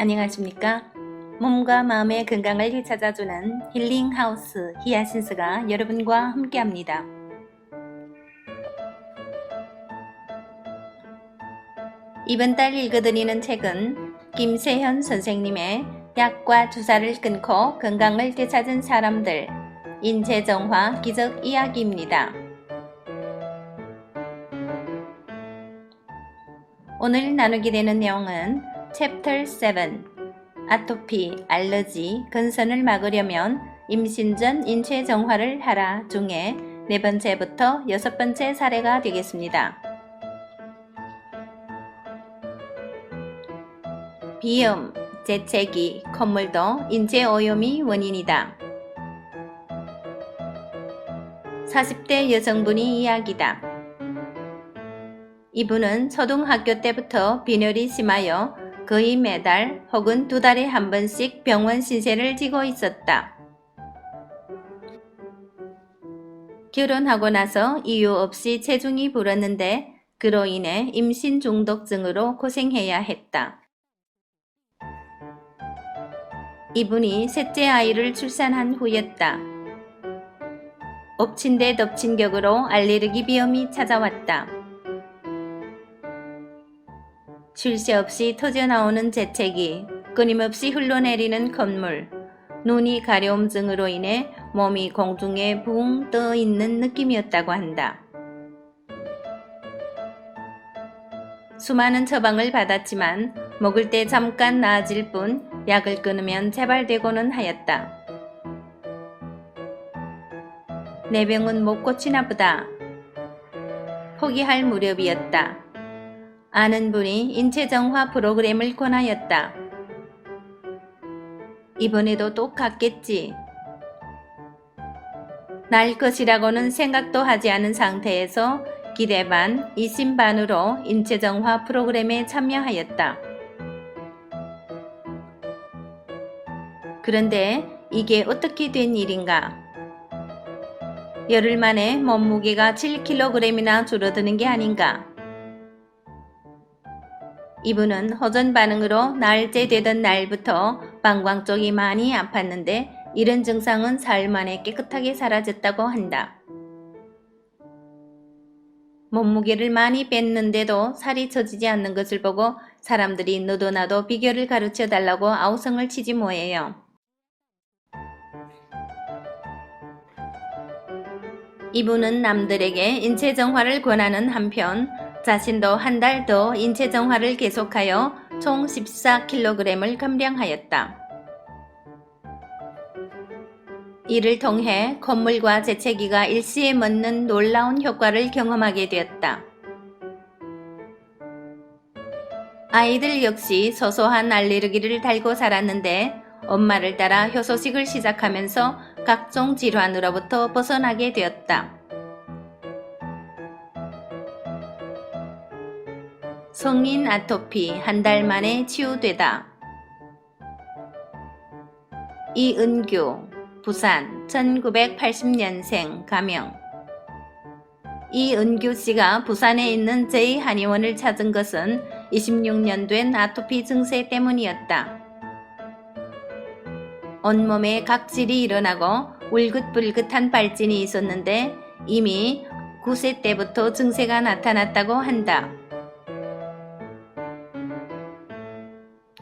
안녕하십니까? 몸과 마음의 건강을 되찾아주는 힐링하우스 히아신스가 여러분과 함께합니다. 이번 달 읽어드리는 책은 김세현 선생님의 약과 주사를 끊고 건강을 되찾은 사람들 인체정화 기적 이야기입니다. 오늘 나누게 되는 내용은 챕터 7 아토피, 알러지, 건선을 막으려면 임신 전 인체 정화를 하라 중에 4번째부터 6번째 사례가 되겠습니다. 비염, 재채기, 콧물도 인체 오염이 원인이다. 40대 여성분이 이야기다. 이분은 초등학교 때부터 빈혈이 심하여 거의 매달 혹은 2달에 한 번씩 병원 신세를 지고 있었다. 결혼하고 나서 이유 없이 체중이 불었는데 그로 인해 임신 중독증으로 고생해야 했다. 이분이 셋째 아이를 출산한 후였다. 엎친 데 덮친 격으로 알레르기 비염이 찾아왔다. 쉴 새 없이 터져나오는 재채기, 끊임없이 흘러내리는 콧물, 눈이 가려움증으로 인해 몸이 공중에 붕 떠 있는 느낌이었다고 한다. 수많은 처방을 받았지만 먹을 때 잠깐 나아질 뿐 약을 끊으면 재발되고는 하였다. 내 병은 못 고치나 보다. 포기할 무렵이었다. 아는 분이 인체정화 프로그램을 권하였다. 이번에도 똑같겠지. 날 것이라고는 생각도 하지 않은 상태에서 기대 반, 이심 반으로 인체정화 프로그램에 참여하였다. 그런데 이게 어떻게 된 일인가? 열흘 만에 몸무게가 7kg이나 줄어드는 게 아닌가? 이분은 호전 반응으로 나흘째 되던 날부터 방광 쪽이 많이 아팠는데 이런 증상은 사흘 만에 깨끗하게 사라졌다고 한다. 몸무게를 많이 뺐는데도 살이 쪄지지 않는 것을 보고 사람들이 너도 나도 비결을 가르쳐 달라고 아우성을 치지 뭐예요. 이분은 남들에게 인체정화를 권하는 한편 자신도 한 달 더 인체정화를 계속하여 총 14kg을 감량하였다. 이를 통해 콧물과 재채기가 일시에 멎는 놀라운 효과를 경험하게 되었다. 아이들 역시 소소한 알레르기를 달고 살았는데 엄마를 따라 효소식을 시작하면서 각종 질환으로부터 벗어나게 되었다. 성인 아토피 한 달 만에 치유되다. 이은규, 부산 1980년생 가명. 이은규 씨가 부산에 있는 제2한의원을 찾은 것은 26년 된 아토피 증세 때문이었다. 온몸에 각질이 일어나고 울긋불긋한 발진이 있었는데 이미 9세 때부터 증세가 나타났다고 한다.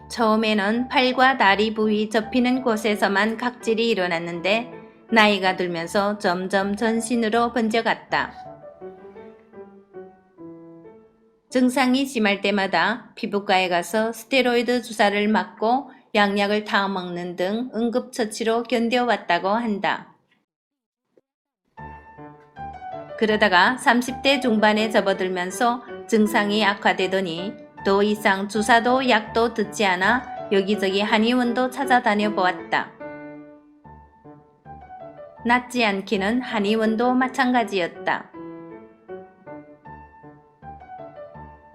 처음에는 팔과 다리 부위 접히는 곳에서만 각질이 일어났는데 나이가 들면서 점점 전신으로 번져갔다. 증상이 심할 때마다 피부과에 가서 스테로이드 주사를 맞고 약약을 타 먹는 등 응급처치로 견뎌왔다고 한다. 그러다가 30대 중반에 접어들면서 증상이 악화되더니 더 이상 주사도 약도 듣지 않아 여기저기 한의원도 찾아다녀 보았다. 낫지 않기는 한의원도 마찬가지였다.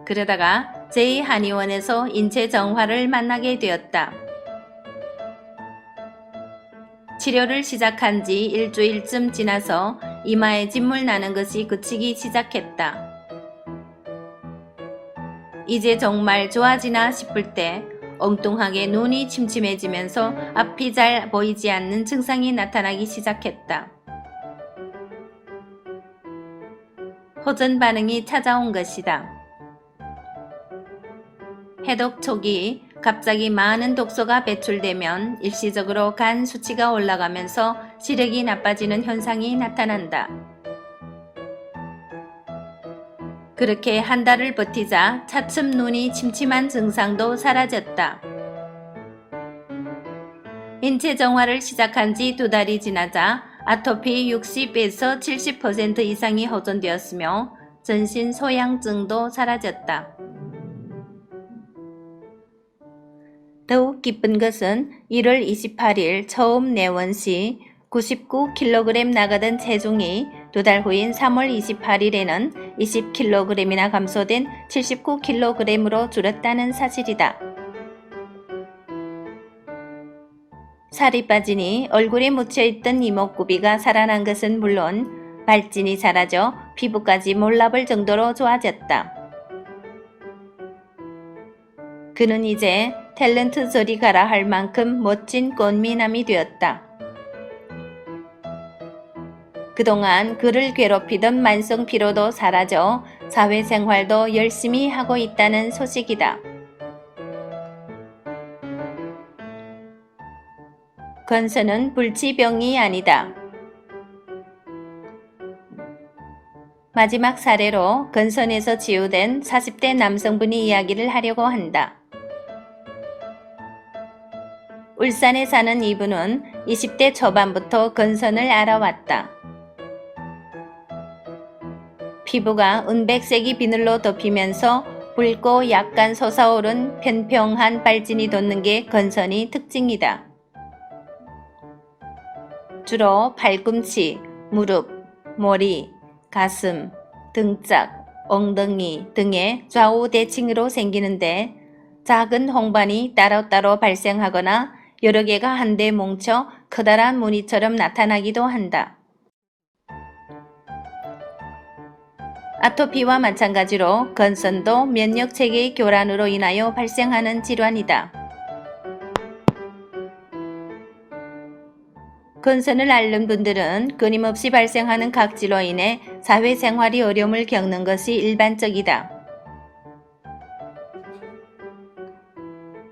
그러다가 제2한의원에서 인체정화를 만나게 되었다. 치료를 시작한 지 일주일쯤 지나서 이마에 진물 나는 것이 그치기 시작했다. 이제 정말 좋아지나 싶을 때 엉뚱하게 눈이 침침해지면서 앞이 잘 보이지 않는 증상이 나타나기 시작했다. 호전 반응이 찾아온 것이다. 해독 초기 갑자기 많은 독소가 배출되면 일시적으로 간 수치가 올라가면서 시력이 나빠지는 현상이 나타난다. 그렇게 한 달을 버티자 차츰 눈이 침침한 증상도 사라졌다. 인체 정화를 시작한 지 2달이 지나자 아토피 60에서 70% 이상이 호전되었으며 전신 소양증도 사라졌다. 더욱 기쁜 것은 1월 28일 처음 내원 시 99kg 나가던 체중이 2달 후인 3월 28일에는 20kg이나 감소된 79kg으로 줄었다는 사실이다. 살이 빠지니 얼굴에 묻혀있던 이목구비가 살아난 것은 물론 발진이 사라져 피부까지 몰라볼 정도로 좋아졌다. 그는 이제 탤런트 저리 가라 할 만큼 멋진 꽃미남이 되었다. 그동안 그를 괴롭히던 만성 피로도 사라져 사회생활도 열심히 하고 있다는 소식이다. 건선은 불치병이 아니다. 마지막 사례로 건선에서 치유된 40대 남성분이 이야기를 하려고 한다. 울산에 사는 이분은 20대 초반부터 건선을 알아왔다. 피부가 은백색이 비늘로 덮이면서 붉고 약간 솟아오른 평평한 발진이 돋는 게 건선이 특징이다. 주로 팔꿈치, 무릎, 머리, 가슴, 등짝, 엉덩이 등의 좌우 대칭으로 생기는데 작은 홍반이 따로따로 발생하거나 여러 개가 한데 뭉쳐 커다란 무늬처럼 나타나기도 한다. 아토피와 마찬가지로 건선도 면역체계의 교란으로 인하여 발생하는 질환이다. 건선을 앓는 분들은 끊임없이 발생하는 각질로 인해 사회생활이 어려움을 겪는 것이 일반적이다.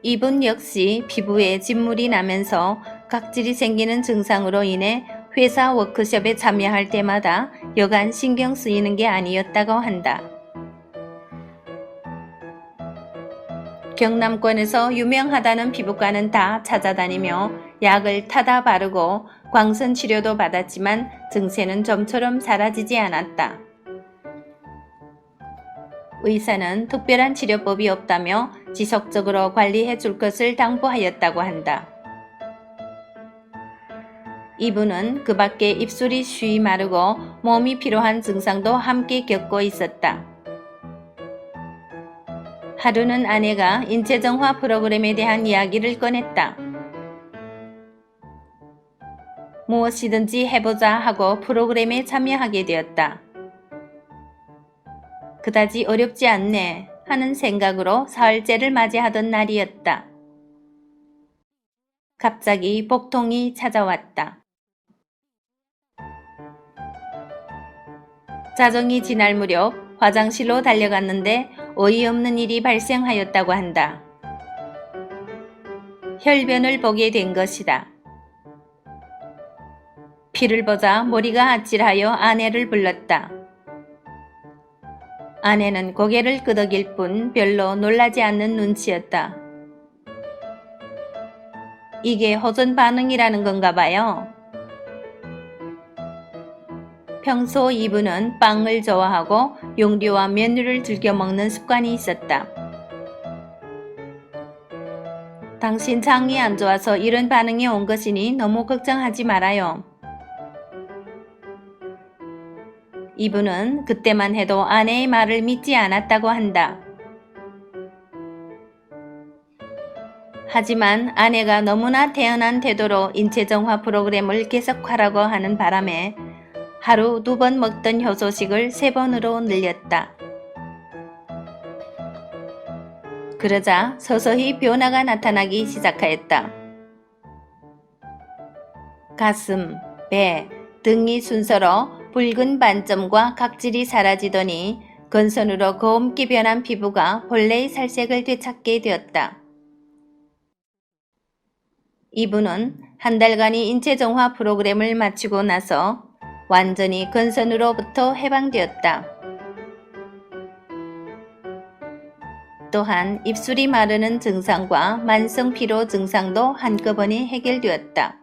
이분 역시 피부에 진물이 나면서 각질이 생기는 증상으로 인해 회사 워크숍에 참여할 때마다 여간 신경 쓰이는 게 아니었다고 한다. 경남권에서 유명하다는 피부과는 다 찾아다니며 약을 타다 바르고 광선 치료도 받았지만 증세는 좀처럼 사라지지 않았다. 의사는 특별한 치료법이 없다며 지속적으로 관리해 줄 것을 당부하였다고 한다. 이분은 그 밖에 입술이 쉬이 마르고 몸이 피로한 증상도 함께 겪고 있었다. 하루는 아내가 인체정화 프로그램에 대한 이야기를 꺼냈다. 무엇이든지 해보자 하고 프로그램에 참여하게 되었다. 그다지 어렵지 않네 하는 생각으로 사흘째를 맞이하던 날이었다. 갑자기 복통이 찾아왔다. 자정이 지날 무렵 화장실로 달려갔는데 어이없는 일이 발생하였다고 한다. 혈변을 보게 된 것이다. 피를 보자 머리가 아찔하여 아내를 불렀다. 아내는 고개를 끄덕일 뿐 별로 놀라지 않는 눈치였다. 이게 호전 반응이라는 건가 봐요. 평소 이분은 빵을 좋아하고 용류와 면류를 즐겨 먹는 습관이 있었다. 당신 장이 안 좋아서 이런 반응이 온 것이니 너무 걱정하지 말아요. 이분은 그때만 해도 아내의 말을 믿지 않았다고 한다. 하지만 아내가 너무나 태연한 태도로 인체정화 프로그램을 계속하라고 하는 바람에 하루 2번 먹던 효소식을 3번으로 늘렸다. 그러자 서서히 변화가 나타나기 시작하였다. 가슴, 배, 등이 순서로 붉은 반점과 각질이 사라지더니 건선으로 검게 변한 피부가 본래의 살색을 되찾게 되었다. 이분은 한 달간의 인체정화 프로그램을 마치고 나서 완전히 건선으로부터 해방되었다. 또한 입술이 마르는 증상과 만성 피로 증상도 한꺼번에 해결되었다.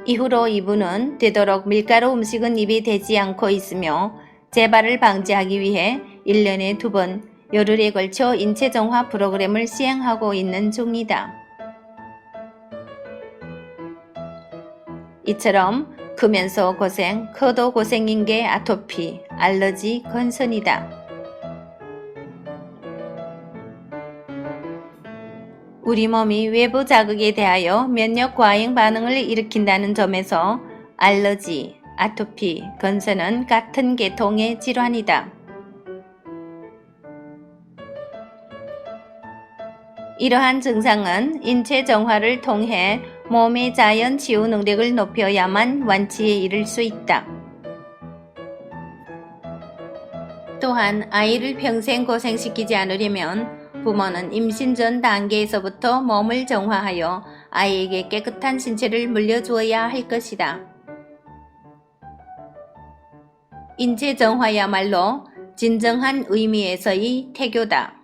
이후로 이분은 되도록 밀가루 음식은 입에 대지 않고 있으며 재발을 방지하기 위해 1년에 2번 열흘에 걸쳐 인체정화 프로그램을 시행하고 있는 중이다. 이처럼 크면서 고생, 커도 고생인 게 아토피, 알러지, 건선이다. 우리 몸이 외부 자극에 대하여 면역 과잉 반응을 일으킨다는 점에서 알러지, 아토피, 건선은 같은 계통의 질환이다. 이러한 증상은 인체 정화를 통해 몸의 자연 치유 능력을 높여야만 완치에 이를 수 있다. 또한 아이를 평생 고생시키지 않으려면 부모는 임신 전 단계에서부터 몸을 정화하여 아이에게 깨끗한 신체를 물려주어야 할 것이다. 인체 정화야말로 진정한 의미에서의 태교다.